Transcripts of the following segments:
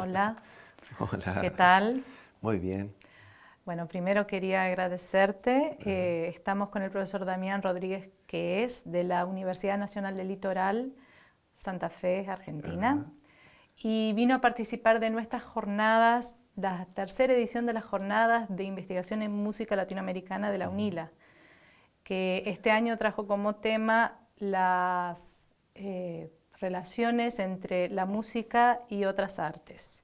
Hola, ¿qué Hola, tal? muy bien. Bueno, primero quería agradecerte. Estamos con el profesor Damián Rodríguez, que es de la Universidad Nacional del Litoral, Santa Fe, Argentina, Ajá, y vino a participar de nuestras jornadas, la tercera edición de las jornadas de investigación en música latinoamericana de la ujú, UNILA, que este año trajo como tema las relaciones entre la música y otras artes.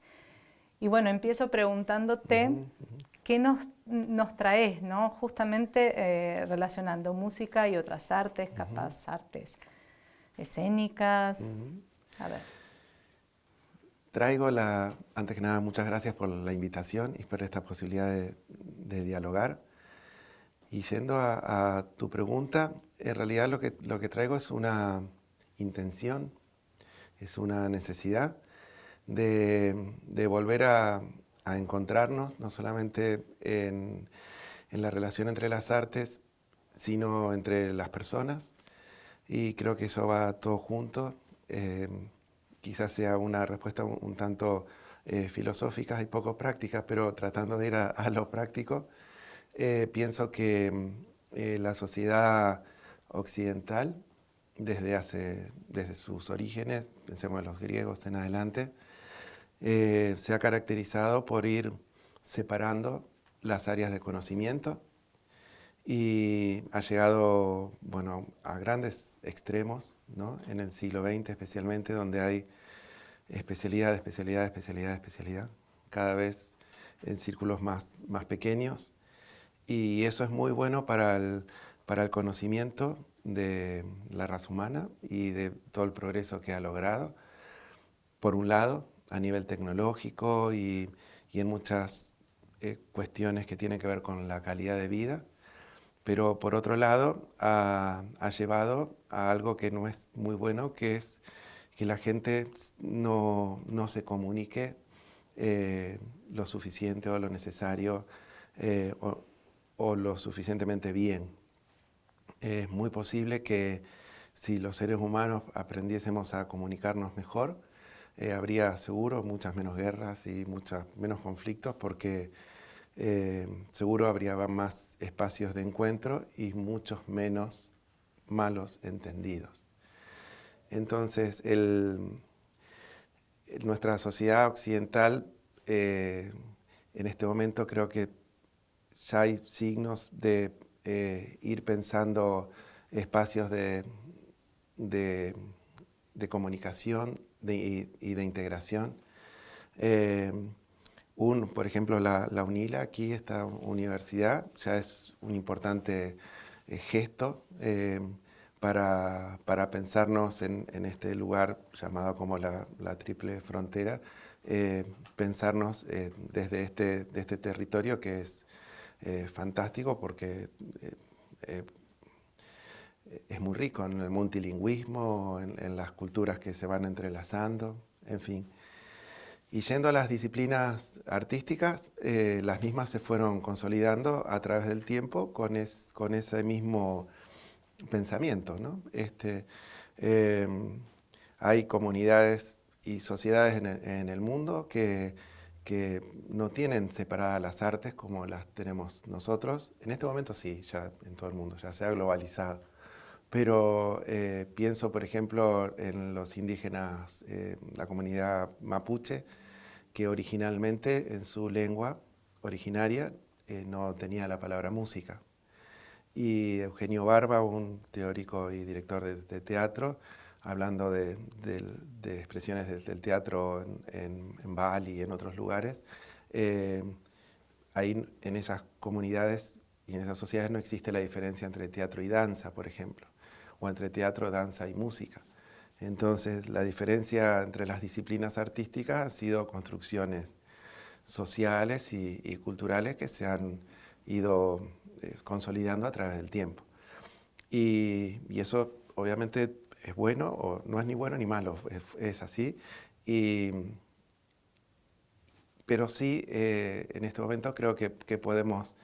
Y bueno, empiezo preguntándote ujú, ujú, qué nos traes, ¿no? Justamente relacionando música y otras artes, ujú, capaz artes escénicas. ujú. A ver. Antes que nada, muchas gracias por la invitación y por esta posibilidad de dialogar. Y yendo a tu pregunta, en realidad lo que traigo es una intención, es una necesidad de volver a encontrarnos, no solamente en la relación entre las artes, sino entre las personas. Y creo que eso va todo junto. Eh, Quizás sea una respuesta un tanto filosófica y poco práctica, pero tratando de ir a lo práctico, pienso que la sociedad occidental, desde sus orígenes, pensemos en los griegos en adelante, se ha caracterizado por ir separando las áreas de conocimiento y ha llegado, bueno, a grandes extremos, ¿no? En el siglo XX especialmente, donde hay especialidad, especialidad, especialidad, especialidad, cada vez en círculos más pequeños. Y eso es muy bueno para el conocimiento de la raza humana y de todo el progreso que ha logrado, por un lado, a nivel tecnológico y en muchas cuestiones que tienen que ver con la calidad de vida, pero por otro lado ha llevado a algo que no es muy bueno, que es que la gente no se comunique lo suficiente o lo necesario eh, o, o lo suficientemente bien. Es muy posible que si los seres humanos aprendiésemos a comunicarnos mejor, habría seguro muchas menos guerras y muchos menos conflictos porque seguro habría más espacios de encuentro y muchos menos malos entendidos. Entonces, nuestra sociedad occidental en este momento creo que ya hay signos de ir pensando espacios de, de comunicación y de integración. Eh, por ejemplo, la UNILA, aquí, esta universidad, ya es un importante gesto para pensarnos en este lugar llamado como la Triple Frontera, pensarnos de este territorio que es fantástico porque eh, es muy rico en el multilingüismo, en las culturas que se van entrelazando, en fin. Y yendo a las disciplinas artísticas, las mismas se fueron consolidando a través del tiempo con ese mismo pensamiento, ¿no? Eh, Hay comunidades y sociedades en el mundo que no tienen separadas las artes como las tenemos nosotros. En este momento sí, ya en todo el mundo, ya se ha globalizado. Pero pienso, por ejemplo, en los indígenas, la comunidad mapuche, que originalmente en su lengua originaria no tenía la palabra música. Y Eugenio Barba, un teórico y director de teatro, hablando de expresiones del teatro en Bali y en otros lugares, eh, ahí en esas comunidades y en esas sociedades no existe la diferencia entre teatro y danza, por ejemplo, o entre teatro, danza y música. Entonces, la diferencia entre las disciplinas artísticas han sido construcciones sociales y culturales que se han ido consolidando a través del tiempo. Y eso obviamente es bueno, o no es ni bueno ni malo, es así. Y, pero sí, en este momento creo que podemos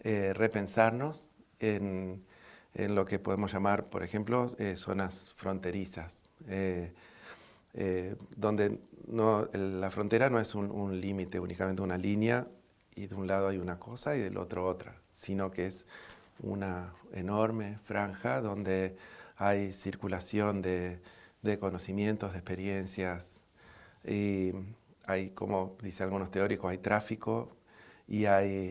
repensarnos en lo que podemos llamar, por ejemplo, zonas fronterizas. donde la frontera no es un límite, únicamente una línea, y de un lado hay una cosa y del otro otra, sino que es una enorme franja donde hay circulación de conocimientos, de experiencias, y hay, como dicen algunos teóricos, hay tráfico y hay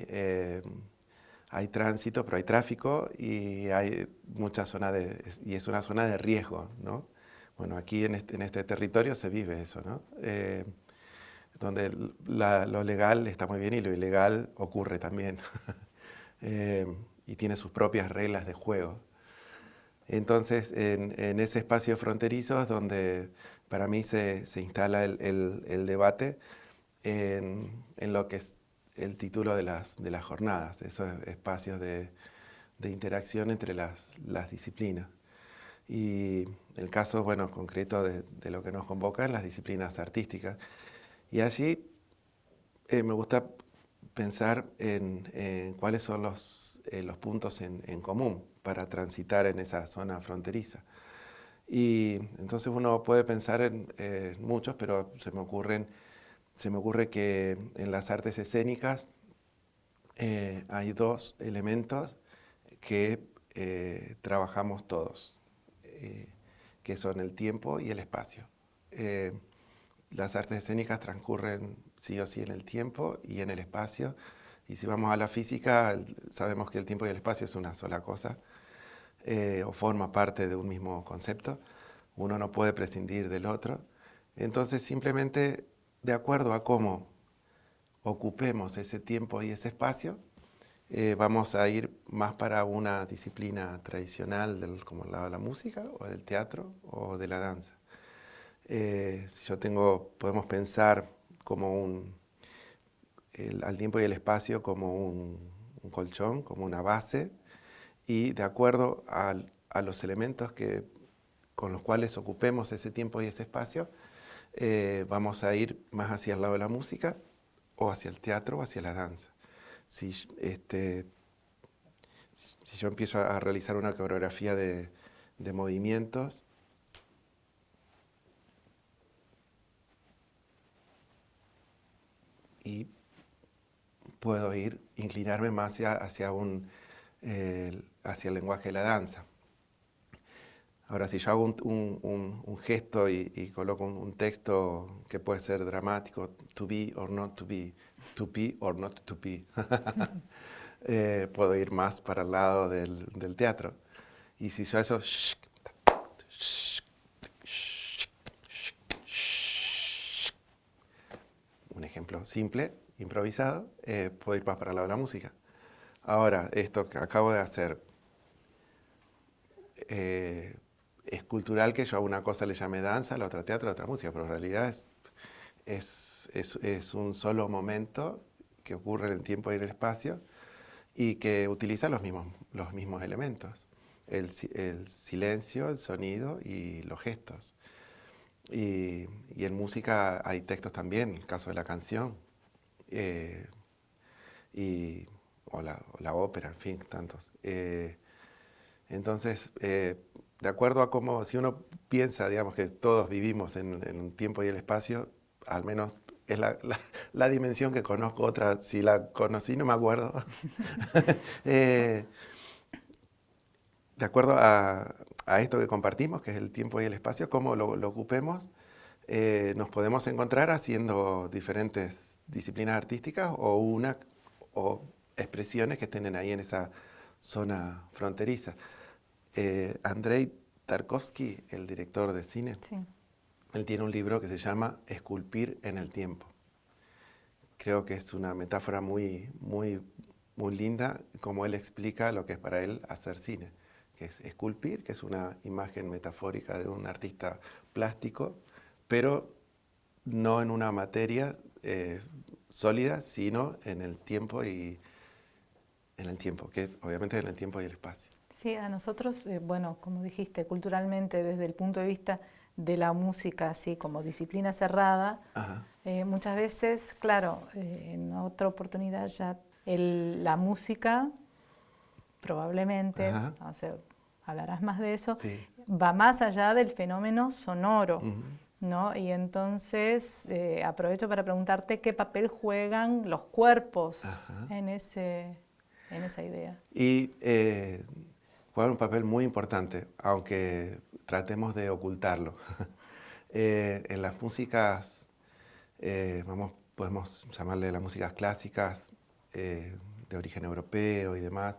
tránsito, pero hay tráfico y hay mucha zona y es una zona de riesgo, ¿no? Bueno, aquí en este territorio se vive eso, ¿no? Donde lo legal está muy bien y lo ilegal ocurre también. Y tiene sus propias reglas de juego. Entonces, en ese espacio fronterizo es donde para mí se instala el debate en lo que es el título de las jornadas, esos espacios de interacción entre las disciplinas. Y el caso, bueno, concreto de lo que nos convoca en las disciplinas artísticas. Y allí me gusta pensar en cuáles son los puntos en común para transitar en esa zona fronteriza. Y entonces uno puede pensar en muchos, pero se me ocurre que en las artes escénicas hay dos elementos que trabajamos todos, que son el tiempo y el espacio. Las artes escénicas transcurren sí o sí en el tiempo y en el espacio. Y si vamos a la física, sabemos que el tiempo y el espacio es una sola cosa, o forma parte de un mismo concepto. Uno no puede prescindir del otro. Entonces, simplemente de acuerdo a cómo ocupemos ese tiempo y ese espacio, vamos a ir más para una disciplina tradicional, como la música, o del teatro, o de la danza. Podemos pensar como al tiempo y el espacio como un colchón, como una base, y de acuerdo a los elementos con los cuales ocupemos ese tiempo y ese espacio, vamos a ir más hacia el lado de la música, o hacia el teatro, o hacia la danza. Si yo empiezo a realizar una coreografía de movimientos, y puedo inclinarme más hacia el lenguaje de la danza. Ahora, si yo hago un gesto y coloco un texto que puede ser dramático, to be or not to be not to be, puedo ir más para el lado del teatro. Y si yo eso, un ejemplo simple, improvisado, puedo ir más para el lado de la música. Ahora, esto que acabo de hacer, es cultural que yo a una cosa le llame danza, a la otra teatro, a la otra música, pero en realidad es un solo momento que ocurre en el tiempo y en el espacio y que utiliza los mismos elementos, el silencio, el sonido y los gestos. Y en música hay textos también, el caso de la canción, o la ópera, en fin, tantos. Entonces, de acuerdo a cómo, si uno piensa, digamos, que todos vivimos en un tiempo y el espacio, al menos es la dimensión que conozco. Otra, si la conocí, no me acuerdo. De acuerdo a esto que compartimos, que es el tiempo y el espacio, cómo lo ocupemos, nos podemos encontrar haciendo diferentes disciplinas artísticas o expresiones que estén ahí en esa zona fronteriza. Andrei Tarkovsky, el director de cine, Sí. él tiene un libro que se llama Esculpir en el tiempo. Creo que es una metáfora muy, muy, muy linda, como él explica lo que es para él hacer cine, que es esculpir, que es una imagen metafórica de un artista plástico, pero no en una materia sólida, sino en el tiempo que obviamente es en el tiempo y el espacio. Sí, a nosotros, bueno, como dijiste, culturalmente, desde el punto de vista de la música, así como disciplina cerrada, muchas veces, claro, en otra oportunidad ya la música, probablemente, o sea, hablarás más de eso, Sí. va más allá del fenómeno sonoro, ¿no? Y entonces aprovecho para preguntarte qué papel juegan los cuerpos en esa idea. Y juegan un papel muy importante, aunque tratemos de ocultarlo. En las músicas, podemos llamarle las músicas clásicas, de origen europeo y demás,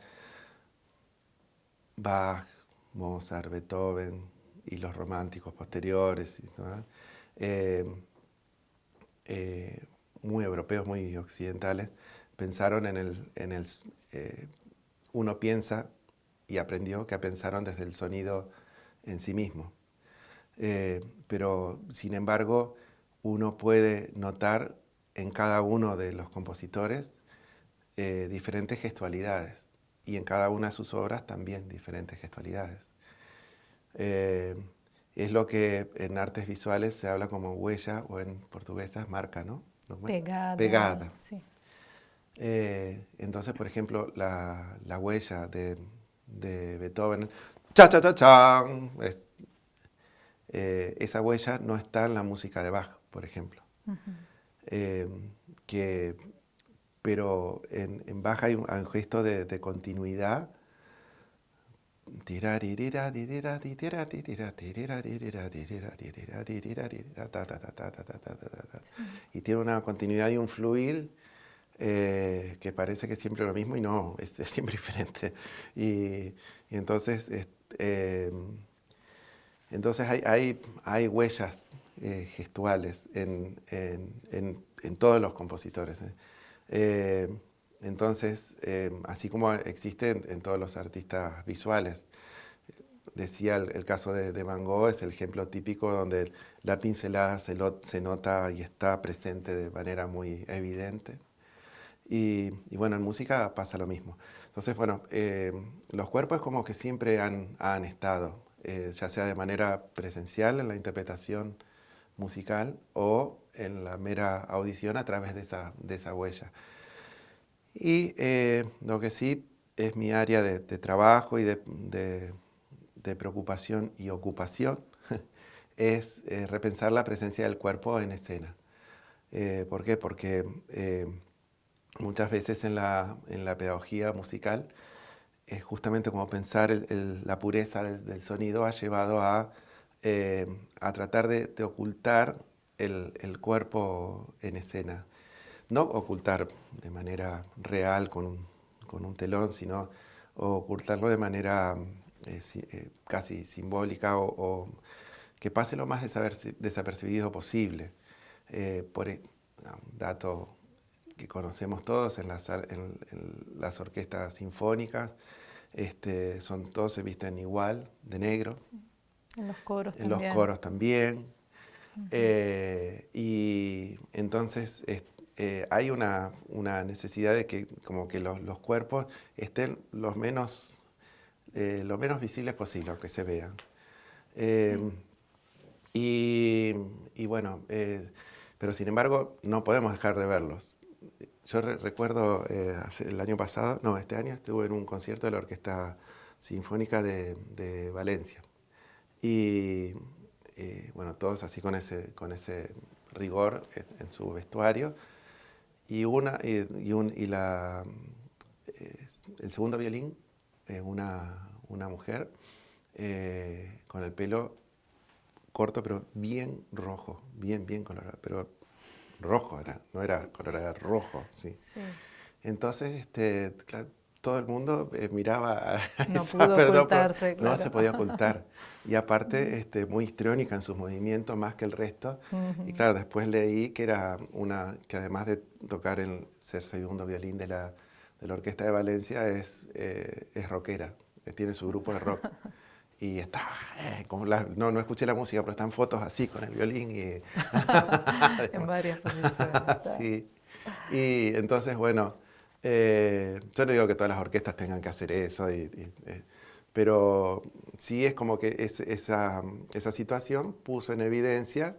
Bach, Mozart, Beethoven y los románticos posteriores, ¿no? eh, muy europeos, muy occidentales, pensaron uno piensa y aprendió que pensaron desde el sonido en sí mismo. Pero, sin embargo, uno puede notar en cada uno de los compositores diferentes gestualidades y en cada una de sus obras también diferentes gestualidades. Es lo que en artes visuales se habla como huella o en portuguesa es marca, ¿no? Pegada. Pegada. Sí. Entonces, por ejemplo, la huella de Beethoven, cha cha cha cha, esa huella no está en la música de Bach, por ejemplo. Pero en Bach hay un gesto de continuidad. Y tiene una continuidad y un fluir que parece que es siempre lo mismo y no, es siempre diferente. Y entonces, entonces hay huellas gestuales en todos los compositores. Entonces, así como existe en todos los artistas visuales. Decía el caso de Van Gogh, es el ejemplo típico donde la pincelada se nota y está presente de manera muy evidente. Y bueno, en música pasa lo mismo. Entonces, bueno, los cuerpos como que siempre han estado, ya sea de manera presencial en la interpretación musical o en la mera audición a través de esa huella. Y lo que sí es mi área de trabajo y de preocupación y ocupación es repensar la presencia del cuerpo en escena. ¿Por qué? Porque muchas veces en la pedagogía musical es justamente como pensar la pureza del sonido ha llevado a tratar de ocultar el cuerpo en escena. No ocultar de manera real con un telón, sino ocultarlo de manera casi simbólica o que pase lo más desapercibido posible. Un dato que conocemos todos en las orquestas sinfónicas, todos se visten igual, de negro. Sí. En los coros en también. los coros también. Y entonces hay una necesidad de que como que los cuerpos estén lo menos visibles posible, aunque se vean. Y bueno, pero sin embargo no podemos dejar de verlos. Yo recuerdo el año pasado, no, este año estuve en un concierto de la Orquesta Sinfónica de Valencia. Y bueno, todos así con ese rigor en su vestuario. Y el segundo violín, una mujer con el pelo corto, pero bien rojo, bien colorado, pero rojo no era colorado, era rojo, sí. Sí. Entonces, claro, todo el mundo miraba a No esa, pudo pero ocultarse, claro. no se podía ocultar. Y aparte, muy histriónica en sus movimientos, más que el resto. Y claro, después leí que era que además de tocar ser segundo violín de la Orquesta de Valencia, es rockera, tiene su grupo de rock. Y está, no escuché la música, pero están fotos así con el violín. En varias posiciones. Sí. Y entonces, bueno, yo no digo que todas las orquestas tengan que hacer eso, pero sí es como que esa situación puso en evidencia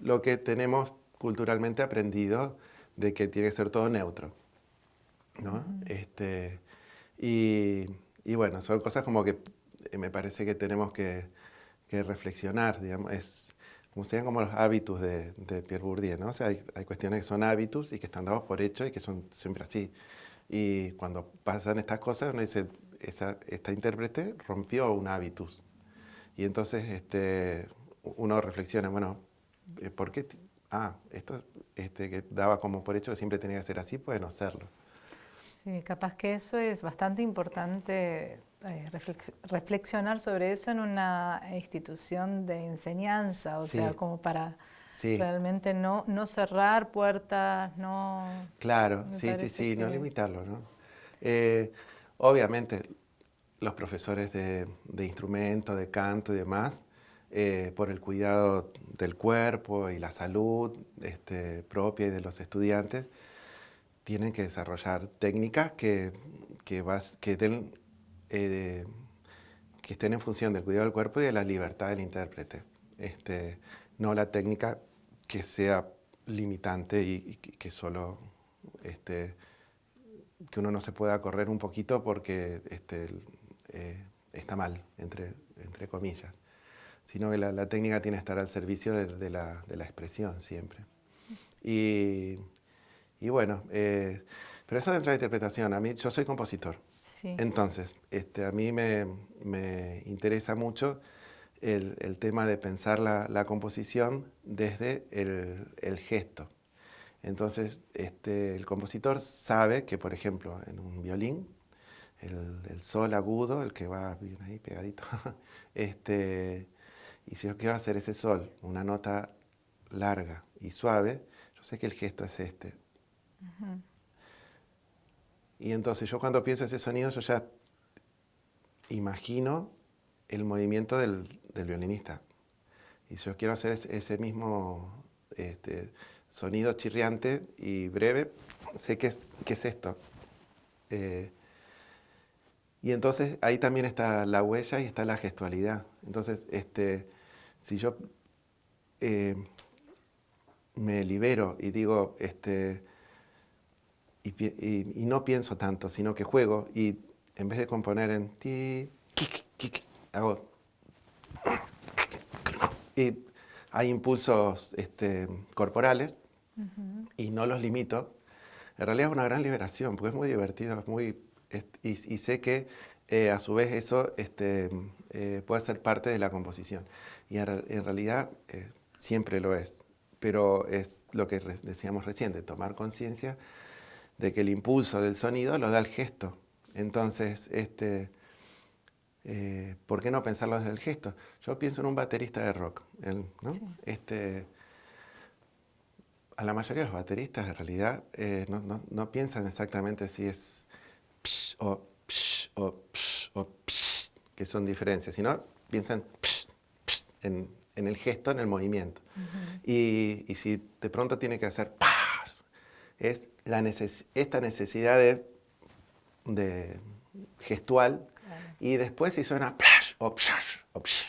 lo que tenemos culturalmente aprendido de que tiene que ser todo neutro, ¿no? Y bueno, son cosas como que me parece que tenemos que reflexionar, digamos. como serían como los hábitos de Pierre Bourdieu, ¿no? O sea, hay cuestiones que son hábitos y que están dados por hecho y que son siempre así. Y cuando pasan estas cosas, uno dice, esta intérprete rompió un hábitus. Y entonces uno reflexiona, bueno, ¿por qué? Esto que daba como por hecho que siempre tenía que ser así, puede no serlo. Sí, capaz que eso es bastante importante, reflexionar sobre eso en una institución de enseñanza, o sea, Sí, como para sí, realmente no cerrar puertas, claro, me sí, sí, parece sí, no que... limitarlo, ¿no? Eh, Obviamente, los profesores de instrumento, de canto y demás, por el cuidado del cuerpo y la salud propia y de los estudiantes, tienen que desarrollar técnicas eh, que estén en función del cuidado del cuerpo y de la libertad del intérprete. No la técnica que sea limitante y que solo que uno no se pueda correr un poquito porque está mal, entre comillas, sino que la técnica tiene que estar al servicio de la expresión siempre. Y, y bueno, pero eso dentro de la interpretación, yo soy compositor, Sí. entonces a mí me interesa mucho el tema de pensar la composición desde el gesto. Entonces, el compositor sabe que, por ejemplo, en un violín, el sol agudo, el que va bien ahí pegadito, y si yo quiero hacer ese sol, una nota larga y suave, yo sé que el gesto es este. Uh-huh. Y entonces yo cuando pienso ese sonido, yo ya imagino el movimiento del violinista. Y si yo quiero hacer ese mismo sonido chirriante y breve, sé qué es esto. Eh, y entonces ahí también está la huella y está la gestualidad. Entonces, si yo eh, me libero y digo, y no pienso tanto, sino que juego, y en vez de componer en ti, kik, kik, hago, y hay impulsos corporales, Uh-huh. y no los limito, en realidad es una gran liberación, porque es muy divertido, y sé que a su vez eso puede ser parte de la composición. Y en realidad siempre lo es, pero es lo que decíamos recién, de tomar conciencia de que el impulso del sonido lo da el gesto. Entonces, ¿por qué no pensarlo desde el gesto? Yo pienso en un baterista de rock, ¿no? Sí. A la mayoría de los bateristas en realidad no piensan exactamente si es psh o psh o psh o psh, que son diferencias, sino piensan psh, psh, en el gesto, en el movimiento. Uh-huh. Y si de pronto tiene que hacer pah, es esta necesidad de gestual, Claro. y después si suena plash o pshash o psh,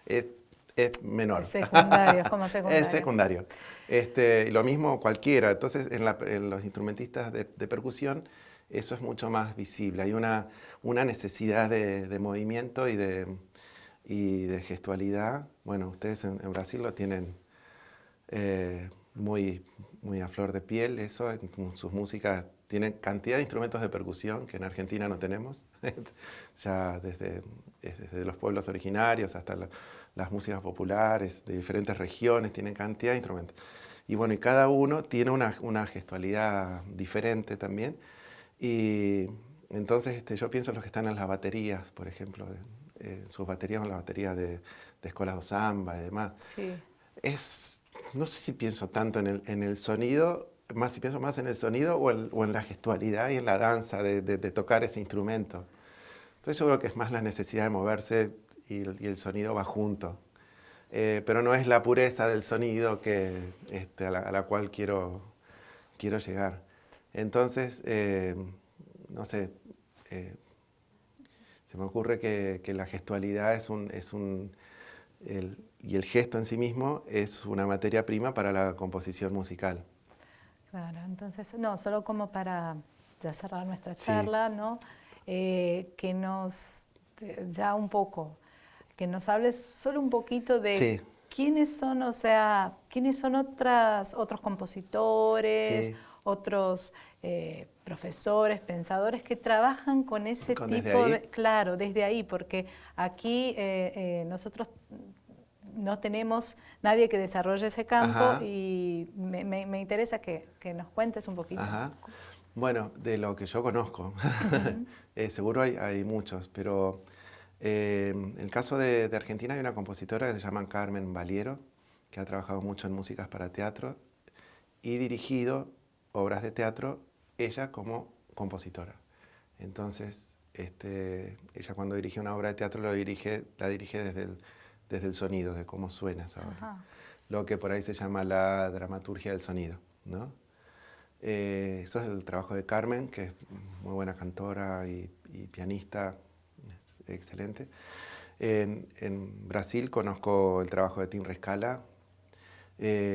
es, es Es menor. secundario, es como Es secundario. secundario. Y lo mismo cualquiera. Entonces, en los instrumentistas de percusión, eso es mucho más visible. Hay una necesidad de movimiento y de gestualidad. Bueno, ustedes en Brasil lo tienen muy, muy a flor de piel. Eso, en sus músicas tienen cantidad de instrumentos de percusión que en Argentina no tenemos. Ya desde los pueblos originarios hasta las músicas populares de diferentes regiones tienen cantidad de instrumentos. Y bueno, y cada uno tiene una gestualidad diferente también. Y entonces yo pienso en los que están en las baterías, por ejemplo, sus baterías, en las baterías de escuelas de samba y demás. Sí. No sé si pienso tanto en el sonido, si pienso más en el sonido o en la gestualidad y en la danza de tocar ese instrumento. Estoy seguro que es más la necesidad de moverse y el sonido va junto. Pero no es la pureza del sonido a la cual quiero llegar. Entonces, no sé, eh, se me ocurre que la gestualidad y el gesto en sí mismo es una materia prima para la composición musical. Claro, entonces, no, solo como para ya cerrar nuestra Sí, charla, ¿no? Que nos, ya un poco, que nos hables solo un poquito de sí, ¿quiénes son, o sea, quiénes son otros compositores, Sí. otros profesores, pensadores que trabajan con ese ¿Con desde tipo de... ahí? Claro, desde ahí, porque aquí nosotros no tenemos nadie que desarrolle ese campo Ajá, y me interesa que nos cuentes un poquito. ajá. Bueno, de lo que yo conozco, Ujú. seguro hay muchos, pero en el caso de Argentina hay una compositora que se llama Carmen Valiero, que ha trabajado mucho en músicas para teatro y dirigido obras de teatro, ella como compositora. Entonces, ella cuando dirige una obra de teatro la dirige desde el sonido, de cómo suena esa obra. Ajá. Lo que por ahí se llama la dramaturgia del sonido, ¿no? Eso es el trabajo de Carmen, que es muy buena cantora y pianista, es excelente. En Brasil conozco el trabajo de Tim Rescala.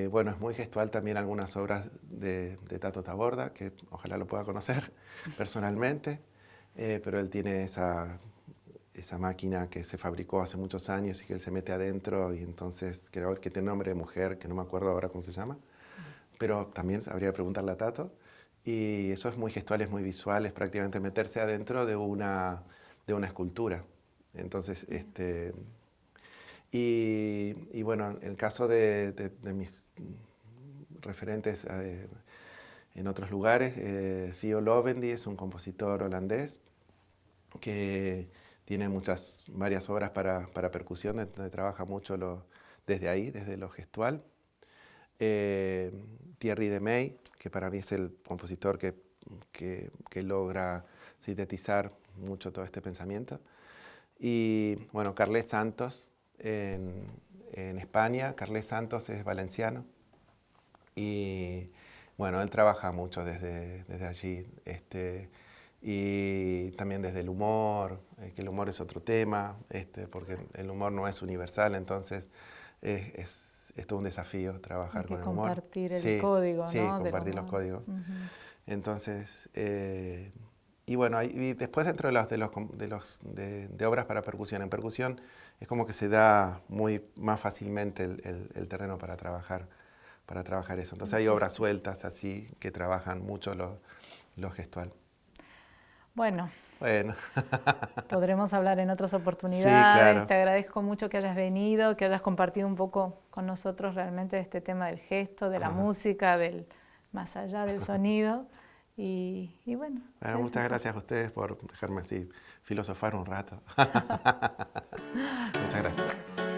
Bueno, es muy gestual también algunas obras de Tato Taborda, que ojalá lo pueda conocer personalmente, pero él tiene esa máquina que se fabricó hace muchos años y que él se mete adentro y entonces creo que tiene nombre de mujer, que no me acuerdo ahora cómo se llama, pero también habría que preguntarle a Tato. Y eso es muy gestual, es muy visual, es prácticamente meterse adentro de una escultura. Entonces, y bueno, en el caso de mis referentes en otros lugares, Theo Lovendy es un compositor holandés que tiene varias obras para percusión, donde trabaja mucho desde ahí, desde lo gestual. Eh, Thierry de May, que para mí es el compositor que logra sintetizar mucho todo este pensamiento. Y bueno, Carles Santos en España. Carles Santos es valenciano y bueno, él trabaja mucho desde allí. Y también desde el humor, que el humor es otro tema, porque el humor no es universal, entonces es todo un desafío Hay trabajar que con el humor. compartir el Sí, código, sí, ¿no? Del compartir los humor. códigos. Ujú. Entonces, y bueno, y después dentro de obras para percusión, en percusión es como que se da más fácilmente el terreno para trabajar eso. Entonces El hay obras gesto. sueltas así que trabajan mucho lo gestual. Bueno, Bueno, podremos hablar en otras sí, oportunidades. claro. Te agradezco mucho que hayas venido, que hayas compartido un poco con nosotros realmente este tema del gesto, de la Ajá. música, del más allá del sonido. Y bueno, Bueno, muchas eso. gracias a ustedes por dejarme así filosofar un rato. Muchas gracias.